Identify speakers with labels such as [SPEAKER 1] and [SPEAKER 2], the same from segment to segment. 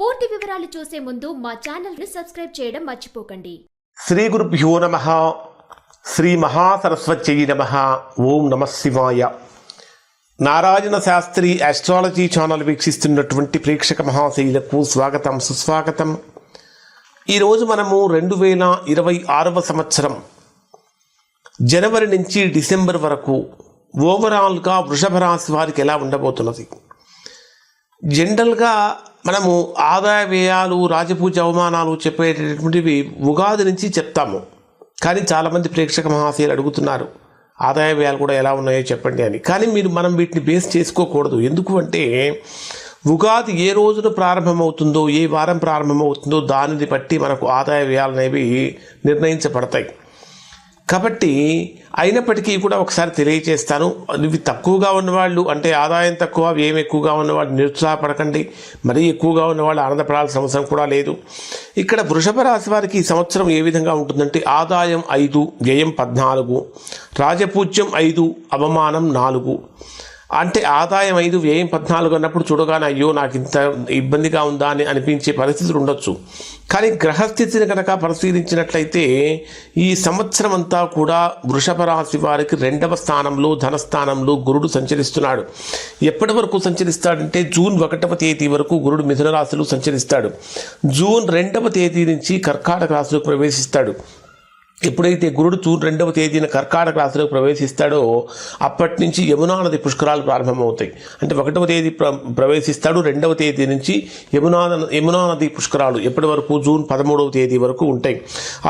[SPEAKER 1] పూర్తి వివరాలు చూసే ముందు మా ఛానల్ ని సబ్స్క్రైబ్ చేయడం మర్చిపోకండి.
[SPEAKER 2] శ్రీ గురుభ్యో నమః. శ్రీ మహాసరస్వత్యై నమః. ఓం నమః శివాయ. నారాయణ శాస్త్రి ఆస్ట్రాలజీ ఛానల్ వీక్షిస్తున్నటువంటి ప్రేక్షక మహాశైలకు స్వాగతం, సుస్వాగతం. ఈరోజు మనము 2026వ సంవత్సరం జనవరి నుంచి డిసెంబర్ వరకు ఓవరాల్గా వృషభ రాశి వారికి ఎలా ఉండబోతున్నది. జనరల్గా మనము ఆదాయ వ్యయాలు, రాజపూజ అవమానాలు చెప్పేటటువంటివి ఉగాది నుంచి చెప్తాము. కానీ చాలామంది ప్రేక్షక మహాశయులు అడుగుతున్నారు ఆదాయ వ్యయాలు కూడా ఎలా ఉన్నాయో చెప్పండి అని. కానీ మనం వీటిని బేస్ చేసుకోకూడదు. ఎందుకు అంటే ఉగాది ఏ రోజున ప్రారంభమవుతుందో, ఏ వారం ప్రారంభమవుతుందో దానిని బట్టి మనకు ఆదాయ వ్యయాలు అనేవి నిర్ణయించబడతాయి. కాబట్టి అయినప్పటికీ కూడా ఒకసారి తెలియజేస్తాను. ఇవి తక్కువగా ఉన్నవాళ్ళు, అంటే ఆదాయం తక్కువ వ్యయం ఎక్కువగా ఉన్నవాళ్ళు నిరుత్సాహపడకండి. మరీ ఎక్కువగా ఉన్నవాళ్ళు ఆనందపడాల్సిన అవసరం కూడా లేదు. ఇక్కడ వృషభ రాశి వారికి ఈ సంవత్సరం ఏ విధంగా ఉంటుందంటే ఆదాయం 5, వ్యయం 14, రాజపూజ్యం 5, అవమానం 4. అంటే ఆదాయం 5, వ్యయం 14 అన్నప్పుడు చూడగానే అయ్యో నాకు ఇంత ఇబ్బందిగా ఉందా అని అనిపించే పరిస్థితులు ఉండొచ్చు. కానీ గ్రహస్థితిని కనుక పరిశీలించినట్లయితే ఈ సంవత్సరం అంతా కూడా వృషభ రాశి వారికి 2వ స్థానంలో, ధనస్థానంలో గురుడు సంచరిస్తున్నాడు. ఎప్పటి వరకు సంచరిస్తాడంటే జూన్ 1వ తేదీ వరకు గురుడు మిథున రాశిలో సంచరిస్తాడు. జూన్ 2వ తేదీ నుంచి కర్కాటక రాశిలో ప్రవేశిస్తాడు. ఎప్పుడైతే గురుడు జూన్ 2వ తేదీన కర్కాటక రాశిలో ప్రవేశిస్తాడో అప్పటి నుంచి యమునా నది పుష్కరాలు ప్రారంభమవుతాయి. అంటే 1వ తేదీ ప్రవేశిస్తాడు, 2వ తేదీ నుంచి యమునా నది పుష్కరాలు ఎప్పటి వరకు జూన్ 13వ తేదీ వరకు ఉంటాయి.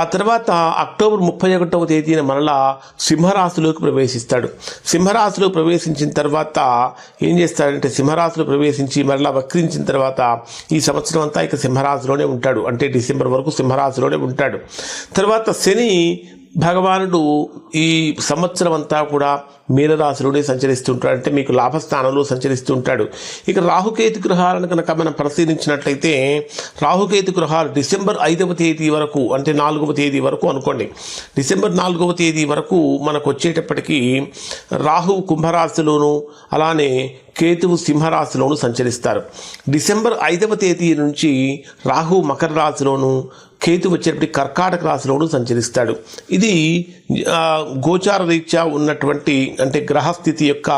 [SPEAKER 2] ఆ తర్వాత అక్టోబర్ 31వ తేదీన మరలా సింహరాశిలోకి ప్రవేశిస్తాడు. సింహరాశిలో ప్రవేశించిన తర్వాత ఏం చేస్తాడంటే సింహరాశిలో ప్రవేశించి మరలా వక్రించిన తర్వాత ఈ సంవత్సరం అంతా ఇక సింహరాశిలోనే ఉంటాడు. అంటే డిసెంబర్ వరకు సింహరాశిలోనే ఉంటాడు. తర్వాత శని భగవానుడు ఈ సంవత్సరం అంతా కూడా మీనరాశిలోనే సంచరిస్తుంటాడు. అంటే మీకు లాభస్థానంలో సంచరిస్తుంటాడు. ఇక రాహుకేతు గ్రహాలను కనుక మనం పరిశీలించినట్లయితే రాహుకేతు గ్రహాలు డిసెంబర్ 5వ తేదీ వరకు, అంటే 4వ తేదీ వరకు అనుకోండి, డిసెంబర్ 4వ తేదీ వరకు మనకు వచ్చేటప్పటికీ రాహువు కుంభరాశిలోను అలానే కేతువు సింహరాశిలోను సంచరిస్తారు. డిసెంబర్ 5వ తేదీ నుంచి రాహువు మకర రాశిలోను, కేతు వచ్చేటప్పటికి కర్కాటక రాశిలోను సంచరిస్తాడు. ఇది గోచార రీత్యా ఉన్నటువంటి అంటే గ్రహస్థితి యొక్క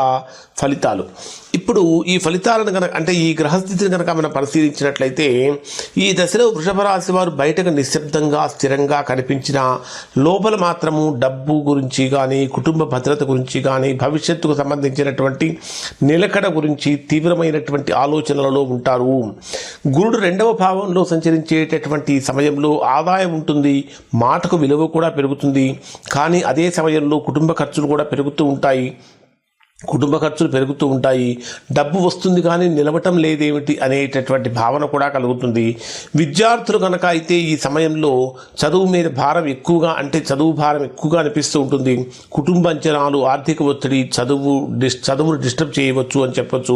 [SPEAKER 2] ఫలితాలు. ఇప్పుడు ఈ ఫలితాలను కనుక, అంటే ఈ గ్రహస్థితిని కనుక మనం పరిశీలించినట్లయితే ఈ దశలో వృషభ రాశి వారు బయటకు నిశ్శబ్దంగా స్థిరంగా కనిపించిన లోపల మాత్రము డబ్బు గురించి కానీ, కుటుంబ భద్రత గురించి కానీ, భవిష్యత్తుకు సంబంధించినటువంటి నిలకడ గురించి తీవ్రమైనటువంటి ఆలోచనలలో ఉంటారు. గురుడు 2వ భావంలో సంచరించేటటువంటి సమయంలో ఆదాయం ఉంటుంది, మాటకు విలువ కూడా పెరుగుతుంది. కానీ అదే సమయంలో కుటుంబ ఖర్చులు కూడా పెరుగుతూ ఉంటాయి. డబ్బు వస్తుంది కానీ నిలవటం లేదేమిటి అనేటటువంటి భావన కూడా కలుగుతుంది. విద్యార్థులు కనుక అయితే ఈ సమయంలో చదువు మీద భారం ఎక్కువగా, అంటే చదువు భారం ఎక్కువగా అనిపిస్తూ ఉంటుంది. కుటుంబ అంచనాలు, ఆర్థిక ఒత్తిడి చదువును డిస్టర్బ్ చేయవచ్చు అని చెప్పచ్చు.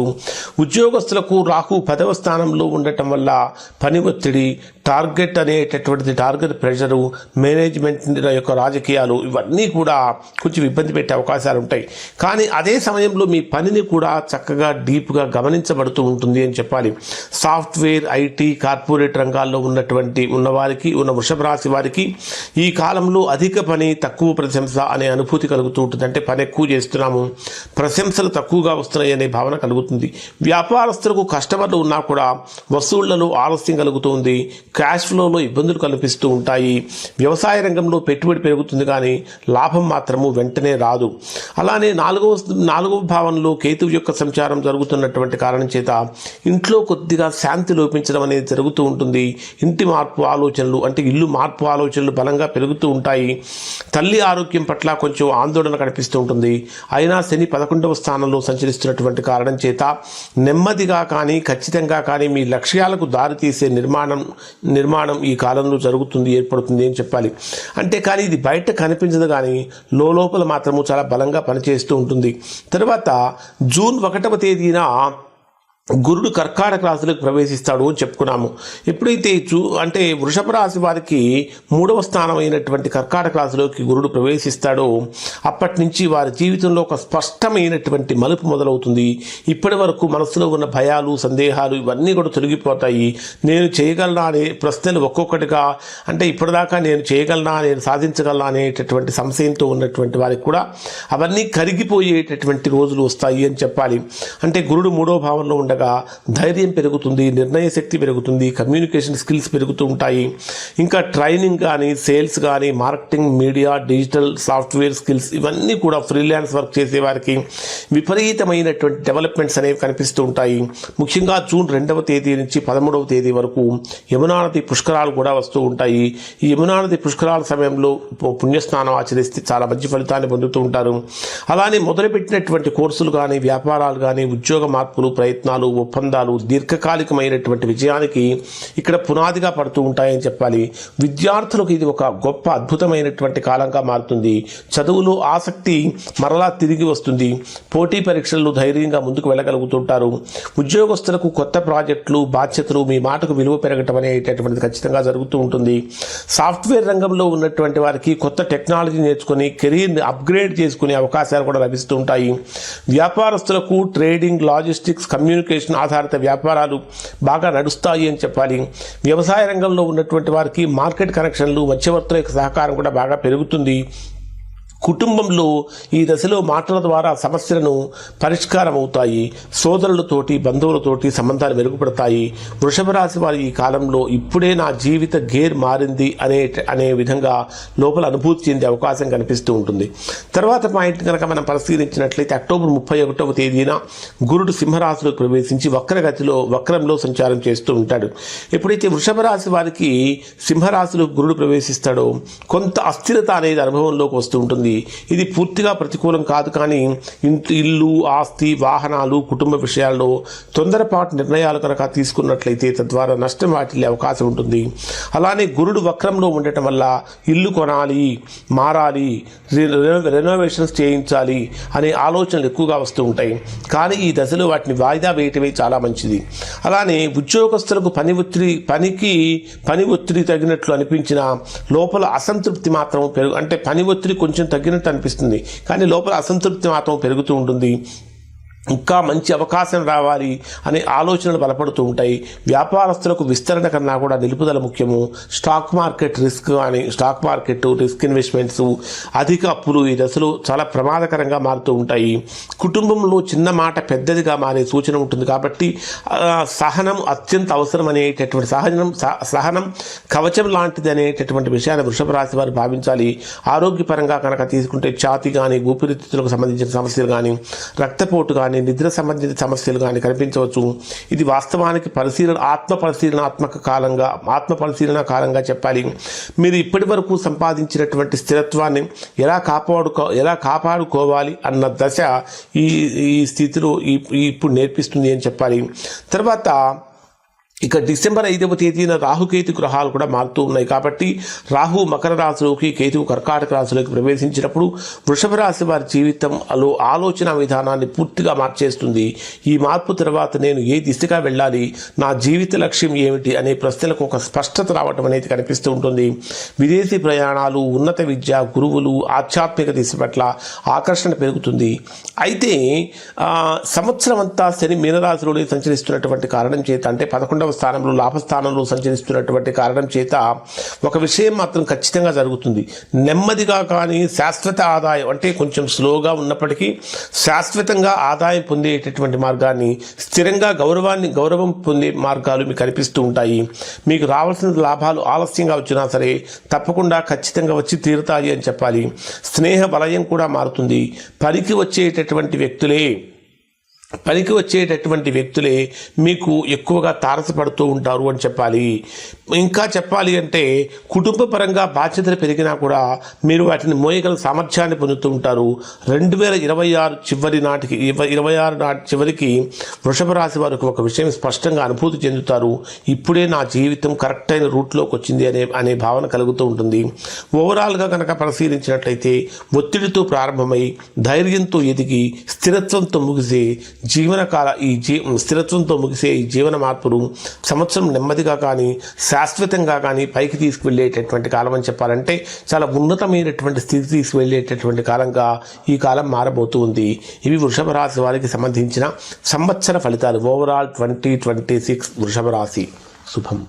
[SPEAKER 2] ఉద్యోగస్తులకు రాహు 10వ స్థానంలో ఉండటం వల్ల పని ఒత్తిడి, టార్గెట్ ప్రెషరు, మేనేజ్మెంట్ యొక్క రాజకీయాలు ఇవన్నీ కూడా కొంచెం ఇబ్బంది పెట్టే అవకాశాలు ఉంటాయి. కానీ అదే సమయంలో మీ పనిని కూడా చక్కగా డీప్గా గమనించబడుతూ ఉంటుంది అని చెప్పాలి. సాఫ్ట్వేర్, ఐటీ, కార్పొరేట్ రంగాల్లో ఉన్నవారికి, వృషభ రాశి వారికి ఈ కాలంలో అధిక పని, తక్కువ ప్రశంస అనే అనుభూతి కలుగుతూ ఉంటుంది. అంటే పని ఎక్కువ చేస్తున్నాము, ప్రశంసలు తక్కువగా వస్తున్నాయి అనే భావన కలుగుతుంది. వ్యాపారస్తులకు కస్టమర్లు ఉన్నా కూడా వసూళ్లలో ఆలస్యం కలుగుతుంది. క్యాష్ ఫ్లోలో ఇబ్బందులు కనిపిస్తూ ఉంటాయి. వ్యవసాయ రంగంలో పెట్టుబడి పెరుగుతుంది కానీ లాభం మాత్రము వెంటనే రాదు. అలానే 4వ భావంలో కేతువు యొక్క సంచారం జరుగుతున్నటువంటి కారణం చేత ఇంట్లో కొద్దిగా శాంతి లోపించడం అనేది జరుగుతూ ఉంటుంది. ఇంటి మార్పు ఆలోచనలు, అంటే ఇల్లు మార్పు ఆలోచనలు బలంగా పెరుగుతూ ఉంటాయి. తల్లి ఆరోగ్యం పట్ల కొంచెం ఆందోళన కనిపిస్తూ ఉంటుంది. అయినా శని 11వ స్థానంలో సంచరిస్తున్నటువంటి కారణం చేత నెమ్మదిగా కానీ ఖచ్చితంగా కానీ మీ లక్ష్యాలకు దారితీసే నిర్మాణం ఈ కాలంలో ఏర్పడుతుంది అని చెప్పాలి. అంటే కానీ ఇది బయట కనిపించదు కానీ లోపల మాత్రము చాలా బలంగా పనిచేస్తూ ఉంటుంది. తర్వాత జూన్ 1వ తేదీన గురుడు కర్కాటక రాశిలోకి ప్రవేశిస్తాడు అని చెప్పుకున్నాము. ఎప్పుడైతే అంటే వృషభ రాశి వారికి 3వ స్థానం అయినటువంటి కర్కాటక రాశిలోకి గురుడు ప్రవేశిస్తాడో అప్పటి నుంచి వారి జీవితంలో ఒక స్పష్టమైనటువంటి మలుపు మొదలవుతుంది. ఇప్పటి వరకు మనసులో ఉన్న భయాలు, సందేహాలు ఇవన్నీ కూడా తొలగిపోతాయి. నేను చేయగలనా అనే ప్రశ్నలు ఒక్కొక్కటిగా, అంటే ఇప్పటిదాకా నేను చేయగలనా, నేను సాధించగలనా అనేటటువంటి సంశయంతో ఉన్నటువంటి వారికి కూడా అవన్నీ కరిగిపోయేటటువంటి రోజులు వస్తాయి అని చెప్పాలి. అంటే గురుడు 3వ భావంలో ఉండగా ధైర్యం పెరుగుతుంది, నిర్ణయ శక్తి పెరుగుతుంది, కమ్యూనికేషన్ స్కిల్స్ పెరుగుతూ ఉంటాయి. ఇంకా ట్రైనింగ్ కానీ, సేల్స్ కానీ, marketing, media, digital, software skills ఇవన్నీ కూడా ఫ్రీలాన్స్ వర్క్ చేసే వారికి విపరీతమైనటువంటి డెవలప్మెంట్స్ అనేవి కనిపిస్తూ ఉంటాయి. ముఖ్యంగా జూన్ 2వ తేదీ నుంచి 13వ తేదీ వరకు యమునా నది పుష్కరాలు కూడా వస్తూ ఉంటాయి. ఈ యమునా నది పుష్కరాల సమయంలో పుణ్యస్నానం ఆచరిస్తే చాలా మంచి ఫలితాన్ని పొందుతూ ఉంటారు. అలానే మొదలుపెట్టినటువంటి కోర్సులు కానీ, వ్యాపారాలు కానీ, ఉద్యోగ మార్పులు, ప్రయత్నాలు, ఒప్పందాలు దీర్ఘకాలికమైనటువంటి విజయానికి ఇక్కడ పునాదిగా పడుతూ ఉంటాయని చెప్పాలి. విద్యార్థులకు ఇది ఒక గొప్ప అద్భుతమైనటువంటి కాలంగా మారుతుంది. చదువులో ఆసక్తి మరలా తిరిగి వస్తుంది. పోటీ పరీక్షల్లో ధైర్యంగా ముందుకు వెళ్ళగలుగుతుంటారు. ఉద్యోగస్తులకు కొత్త ప్రాజెక్టులు, బాధ్యతలు, మీ మాటకు విలువ పెరగటం అనేటటువంటిది ఖచ్చితంగా జరుగుతూ ఉంటుంది. సాఫ్ట్వేర్ రంగంలో ఉన్నటువంటి వారికి కొత్త టెక్నాలజీ నేర్చుకుని కెరీర్ని అప్గ్రేడ్ చేసుకునే అవకాశాలు కూడా లభిస్తూ ఉంటాయి. వ్యాపారస్తులకు ట్రేడింగ్, లాజిస్టిక్స్, కమ్యూనికేషన్ ఆధారిత వ్యాపారాలు బాగా నడుస్తాయి అని చెప్పాలి. వ్యవసాయ రంగంలో ఉన్నటువంటి వారికి మార్కెట్ కనెక్షన్లు, మధ్యవర్తుల యొక్క సహకారం కూడా బాగా పెరుగుతుంది. కుటుంబంలో ఈ దశలో మాటల ద్వారా సమస్యలను పరిష్కారం అవుతాయి. సోదరులతోటి, బంధువులతోటి సంబంధాలు మెరుగుపడతాయి. వృషభ రాశి వారి ఈ కాలంలో ఇప్పుడే నా జీవిత గేర్ మారింది అనే విధంగా లోపల అనుభూతి చెందే అవకాశం కనిపిస్తూ ఉంటుంది. తర్వాత పాయింట్ కనుక మనం పరిశీలించినట్లయితే అక్టోబర్ 31వ తేదీన గురుడు సింహరాశిలోకి ప్రవేశించి వక్రంలో సంచారం చేస్తూ ఉంటాడు. ఎప్పుడైతే వృషభ రాశి వారికి సింహరాశిలో గురుడు ప్రవేశిస్తాడో కొంత అస్థిరత అనేది అనుభవంలోకి వస్తూ ఉంటుంది. ఇది పూర్తిగా ప్రతికూలం కాదు, కానీ ఇల్లు, ఆస్తి, వాహనాలు, కుటుంబ విషయాల్లో తొందరపాటు నిర్ణయాలు కనుక తీసుకున్నట్లయితే తద్వారా నష్టం వాటిల్లే అవకాశం ఉంటుంది. అలానే గురుడు వక్రంలో ఉండటం వల్ల ఇల్లు కొనాలి, మారాలి, రెనోవేషన్స్ చేయించాలి అనే ఆలోచనలు ఎక్కువగా వస్తూ ఉంటాయి. కానీ ఈ దశలో వాటిని వాయిదా వేయటమే చాలా మంచిది. అలానే ఉద్యోగస్తులకు పని ఒత్తిడి తగినట్లు అనిపించిన లోపల అసంతృప్తి మాత్రం అంటే పని ఒత్తిడి కొంచెం తగ్గినట్టు అనిపిస్తుంది, కానీ లోపల అసంతృప్తి మాత్రం పెరుగుతూ ఉంటుంది. ఇంకా మంచి అవకాశం రావాలి అనే ఆలోచనలు బలపడుతూ ఉంటాయి. వ్యాపారస్తులకు విస్తరణ కన్నా కూడా నిలుపుదల ముఖ్యము. స్టాక్ మార్కెట్ రిస్క్ ఇన్వెస్ట్మెంట్స్, అధిక అప్పులు ఈ దశలో చాలా ప్రమాదకరంగా మారుతూ ఉంటాయి. కుటుంబంలో చిన్న మాట పెద్దదిగా మారే సూచన ఉంటుంది. కాబట్టి సహనం అత్యంత అవసరం అనేటటువంటి సహనం కవచం లాంటిది అనేటటువంటి విషయాన్ని వృషభ రాశి వారు భావించాలి. ఆరోగ్యపరంగా కనుక తీసుకుంటే ఛాతీ కానీ, ఊపిరితిత్తులకు సంబంధించిన సమస్యలు కానీ, రక్తపోటు కానీ, నిద్ర సంబంధిత సమస్యలు కానీ కనిపించవచ్చు. ఇది వాస్తవానికి ఆత్మ పరిశీలన కాలంగా చెప్పాలి. మీరు ఇప్పటి వరకు సంపాదించినటువంటి స్థిరత్వాన్ని ఎలా కాపాడుకోవాలి అన్న దశ ఈ స్థితిలో ఇప్పుడు నేర్పిస్తుంది అని చెప్పాలి. తర్వాత ఇక డిసెంబర్ 5వ తేదీన రాహుకేతు గ్రహాలు కూడా మారుతూ ఉన్నాయి. కాబట్టి రాహు మకర రాశిలోకి, కేతువు కర్కాటక రాశిలోకి ప్రవేశించినప్పుడు వృషభ రాశి వారి జీవితంలో ఆలోచన విధానాన్ని పూర్తిగా మార్చేస్తుంది. ఈ మార్పు తర్వాత నేను ఏ దిశగా వెళ్ళాలి, నా జీవిత లక్ష్యం ఏమిటి అనే ప్రశ్నలకు ఒక స్పష్టత రావటం అనేది కనిపిస్తూ ఉంటుంది. విదేశీ ప్రయాణాలు, ఉన్నత విద్య, గురువులు, ఆధ్యాత్మిక దిశ పట్ల ఆకర్షణ పెరుగుతుంది. అయితే సంవత్సరం అంతా శని మీనరాశిలోనే సంచరిస్తున్నటువంటి కారణం చేత, అంటే 11వ స్థానంలో లాభస్థానంలో సంచరిస్తున్నటువంటి కారణం చేత ఒక విషయం మాత్రం ఖచ్చితంగా జరుగుతుంది. నెమ్మదిగా కానీ శాశ్వత ఆదాయం, అంటే కొంచెం స్లోగా ఉన్నప్పటికీ శాశ్వతంగా ఆదాయం పొందేటటువంటి మార్గాన్ని, స్థిరంగా గౌరవం పొందే మార్గాలు మీకు కనిపిస్తూ ఉంటాయి. మీకు రావాల్సిన లాభాలు ఆలస్యంగా వచ్చినా సరే తప్పకుండా ఖచ్చితంగా వచ్చి తీరుతాయి అని చెప్పాలి. స్నేహ వలయం కూడా మారుతుంది. పనికి వచ్చేటటువంటి వ్యక్తులే మీకు ఎక్కువగా తారసపడుతూ ఉంటారు అని చెప్పాలి. ఇంకా చెప్పాలి అంటే కుటుంబ పరంగా బాధ్యతలు పెరిగినా కూడా మీరు వాటిని మోయగల సామర్థ్యాన్ని పొందుతూ ఉంటారు. 2026 చివరికి వృషభ రాశి వారికి ఒక విషయం స్పష్టంగా అనుభూతి చెందుతారు. ఇప్పుడే నా జీవితం కరెక్ట్ అయిన రూట్లోకి వచ్చింది అనే భావన కలుగుతూ ఉంటుంది. ఓవరాల్గా కనుక పరిశీలించినట్లయితే ఒత్తిడితో ప్రారంభమై ధైర్యంతో ఎదిగి స్థిరత్వంతో ముగిసే జీవనకాల స్థిరత్వంతో ముగిసే ఈ జీవన మార్పులు సంవత్సరం నెమ్మదిగా కానీ శాశ్వతంగా కానీ పైకి తీసుకువెళ్ళేటటువంటి కాలం అని చెప్పాలంటే చాలా ఉన్నతమైనటువంటి స్థితి తీసుకువెళ్ళేటటువంటి కాలంగా ఈ కాలం మారబోతూ ఉంది. ఇవి వృషభ రాశి వారికి సంబంధించిన సంవత్సర ఫలితాలు. ఓవరాల్ 2026 వృషభ రాశి శుభం.